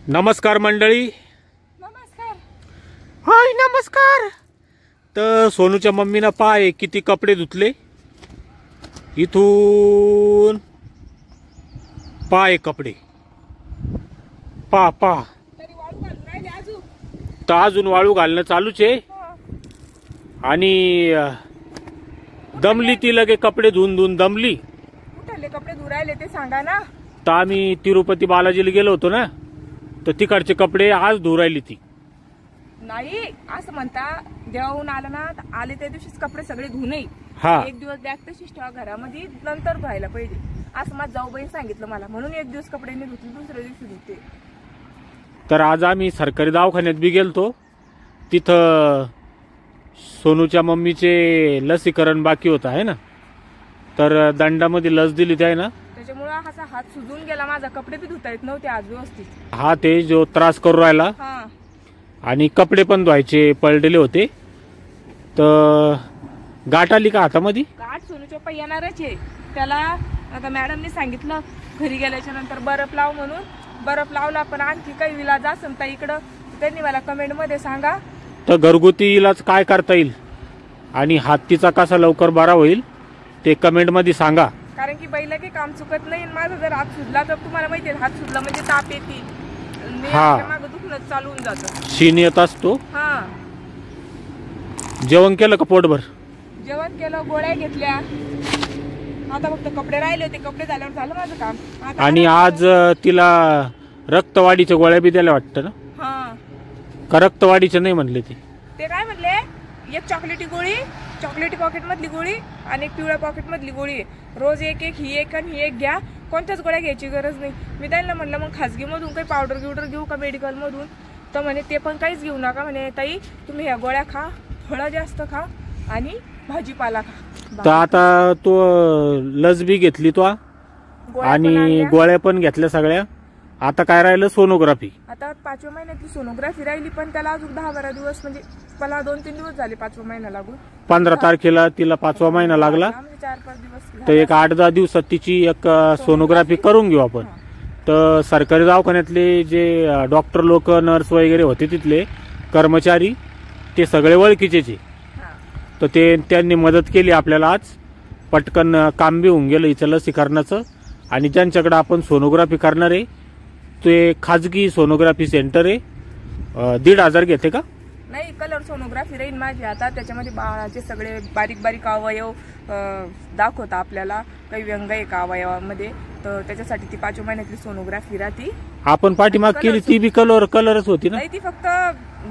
नमस्कार मंडळी. नमस्कार. हाय नमस्कार. तर सोनूच्या मम्मीनं पाय किती कपडे धुतले. इथून पाय कपडे पा पा तरी वाळू घालून राहिले अजून. तर अजून वाळू घालणं चालूच आहे. आणि दमली ती लगे कपडे धुवून धुवून दमली. कुठले कपडे धुवून राहिले ते सांगा ना. तर आम्ही तिरुपती बालाजीला गेलो होतो ना, तर तिकडचे कपडे आज धुवून राहिली ती. नाही असं म्हणता, देवाहून आलं ना आले त्या दिवशीच कपडे सगळे धुवू नये. हा, एक दिवस बॅग तशीच ठेवा घरामध्ये, नंतर धुवायला पाहिजे असं माझं जाऊबाईने सांगितलं मला. म्हणून एक दिवस कपडे नाही धुतले, दुसऱ्या दिवशी धुते. तर आज आम्ही सरकारी दवाखान्यात बी गेलतो. तिथं सोनूच्या मम्मीचे लसीकरण बाकी होतं आहे ना, तर दंडामध्ये लस दिली ते आहे ना, त्याच्यामुळे असा हात सुजून गेला माझा. कपडे बी धुता येत नव्हते आज व्यवस्थित. हा ते जो त्रास करू राहिला. हा, आणि कपडे पण धुवायचे पडलेले होते. तर गाठ आली का हातामध्ये? गाठ सोनूच्या पप्पा येणारच आहे. त्याला आता मॅडमने सांगितलं घरी गेल्याच्या नंतर बर्फ लाव म्हणून. बर्फ लावला, पण आणखी काही विलाज असेल तर इकडं त्यांनी मला कमेंट मध्ये सांगा. तर घरगुती इलाज काय करता येईल आणि हात तिचा कसा लवकर बरा होईल ते कमेंट मध्ये सांगा. कारण की बैल काही काम चुकत नाही. माझा जर हात सुजला तर तुम्हाला माहिती आहे, हात सुजला म्हणजे ताप येते, मागं दुखणं चालू होऊन जातं, शीन येत असतो. हा. जेवण केलं का पोटभर? जेवण केलं, गोळ्या घेतल्या, आता फक्त कपडे राहिले होते. कपडे झाल्यावर झालं माझं काम. आणि आज तिला रक्तवाढीच्या गोळ्या बी द्यायला वाटतं ना? हा, का रक्तवाढीच्या नाही म्हणले ते काय म्हणले, एक चॉकलेटी गोळी, चॉकलेटी पॉकेट मधली गोळी आणि एक पिवळ्या पॉकेट मधली गोळी, रोज एक एक, ही एक आणि ही एक घ्या. कोणत्याच गोळ्या घ्यायची गरज नाही. मी त्यांना म्हणलं मग खाजगी मधून काही पावडर गिवडर घेऊ का मेडिकल मधून? तर म्हणे ते पण काहीच घेऊ नका म्हणे ताई, तुम्ही ह्या गोळ्या खा, फळं जास्त खा आणि भाजीपाला खा. तर आता तो लस बी घेतली तो आणि गोळ्या पण घेतल्या सगळ्या. आता काय राहिलं? सोनोग्राफी. आता 5व्या महिन्यातली सोनोग्राफी राहिली, पण त्याला अजून 10-12 दिवस, म्हणजे मला 2-3 दिवस झाले 5वा महिना लागून. 15 तारखेला तिला 5वा महिना लागला. 4-5 दिवस. तर एक 8-10 दिवसात तिची एक सोनोग्राफी करून घेऊ आपण. तर सरकारी दवाखान्यातले जे डॉक्टर लोक, नर्स वगैरे होते तिथले कर्मचारी, ते सगळे ओळखीचे. तर ते त्यांनी मदत केली आपल्याला. आज पटकन काम बी होऊन गेलं हिचं लसीकरणाचं. आणि ज्यांच्याकडे आपण सोनोग्राफी करणार आहे ते खाजगी सोनोग्राफी सेंटर आहे. 1,500 घेते का? नाही, कलर सोनोग्राफी राहील माझी आता. त्याच्यामध्ये बाळाचे सगळे बारीक बारीक अवयव दाखवता आपल्याला, काही व्यंग आहे का अवयवामध्ये. तर त्याच्यासाठी ती 5व्या महिन्यातली सोनोग्राफी राहती. आपण पाठीमाग केली ती बी कलरच होती ना? नाही, ती फक्त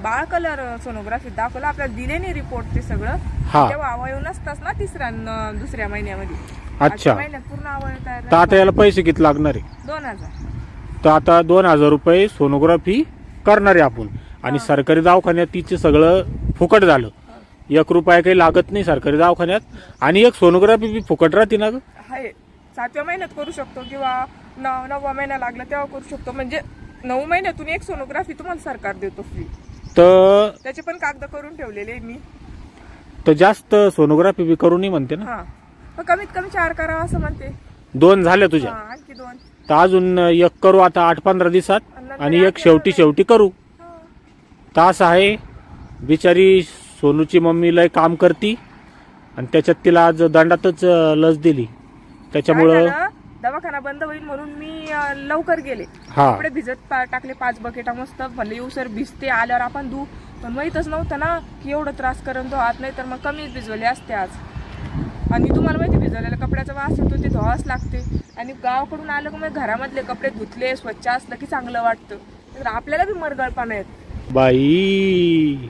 बाळ कलर सोनोग्राफी दाखवला. आपल्याला दिले नाही रिपोर्ट ते सगळं. तेव्हा अवयव नसताच ना दुसऱ्या महिन्यामध्ये. अच्छा, महिन्यात पूर्ण अवयव तयार. तर आता याला पैसे किती लागणार आहे? 2,000. तर आता 2,000 रुपये सोनोग्राफी करणार आहे आपण. आणि सरकारी दवाखान्यात तिचे सगळं फुकट झालं. 1 रुपया काही लागत नाही सरकारी दवाखान्यात. आणि एक सोनोग्राफी बी फुकट राहते ना ग? 7व्या महिन्यात करू शकतो किंवा 9वा महिना लागला तेव्हा करू शकतो. म्हणजे 9 महिन्यातून एक सोनोग्राफी तुम्हाला सरकार देतो फ्री. तर त्याचे पण कागद करून ठेवलेले मी. तर जास्त सोनोग्राफी बी करू नये म्हणते ना? कमीत कमी 4 करावं असं म्हणते. 2 झाल्या तुझ्या? आणखी 2. तर अजून 1 करू आता 8-15 दिवसात. आणि एक शेवटी करू. तर असं आहे, बिचारी सोनूची मम्मी लय काम करती आणि त्याच्यात तिला आज दंडातच लस दिली. त्याच्यामुळं दवाखाना बंद होईल म्हणून मी लवकर गेले. कपडे भिजत टाकले 5 बकेटा मस्त. म्हणलं येऊसर भिजते, आल्यावर आपण धू. पण माहीतच नव्हतं ना की एवढं त्रास करून धुवात, नाही तर मग कमीच भिजवले असते आज. आणि तुम्हाला माहिती, भिजवलेल्या कपड्याचा वास होतो, ते धुवाच लागते. आणि गावाकडून आलं की मग घरामधले कपडे धुतले, स्वच्छ असलं की चांगलं वाटतं. तर आपल्याला बी मरगळपणा येत बाई.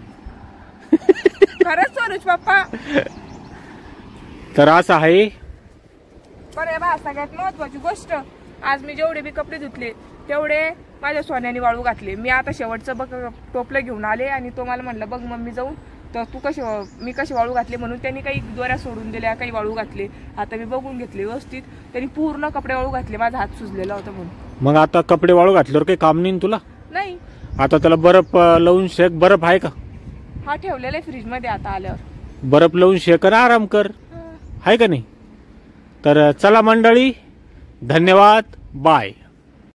खरंच सोनूच पप्पा. तर असं आहे. पण सगळ्यात महत्वाची गोष्ट, आज मी जेवढे बी कपडे धुतले तेवढे माझ्या सोन्याने वाळू घातले. मी आता शेवटचं टोपलं घेऊन आले आणि तो मला म्हणलं बघ मम्मी जाऊन, तर तू मी कशी वाळू घातले म्हणून. त्यांनी काही दोऱ्या सोडून दिल्या, काही वाळू घातले. आता मी बघून घेतले व्यवस्थित. त्यांनी पूर्ण कपडे वाळू घातले, माझा हात सुजलेला होता म्हणून. मग आता कपडे वाळू घातल्यावर काही काम नाही तुला? नाही. आता त्याला बर्फ लावून शेक. बर्फ आहे का? हा, ठेवलेला आहे फ्रीज मध्ये. आता आल्यावर बर्फ लावून शेक आणि आराम कर, आहे का नाही? तर चला मंडळी, धन्यवाद, बाय.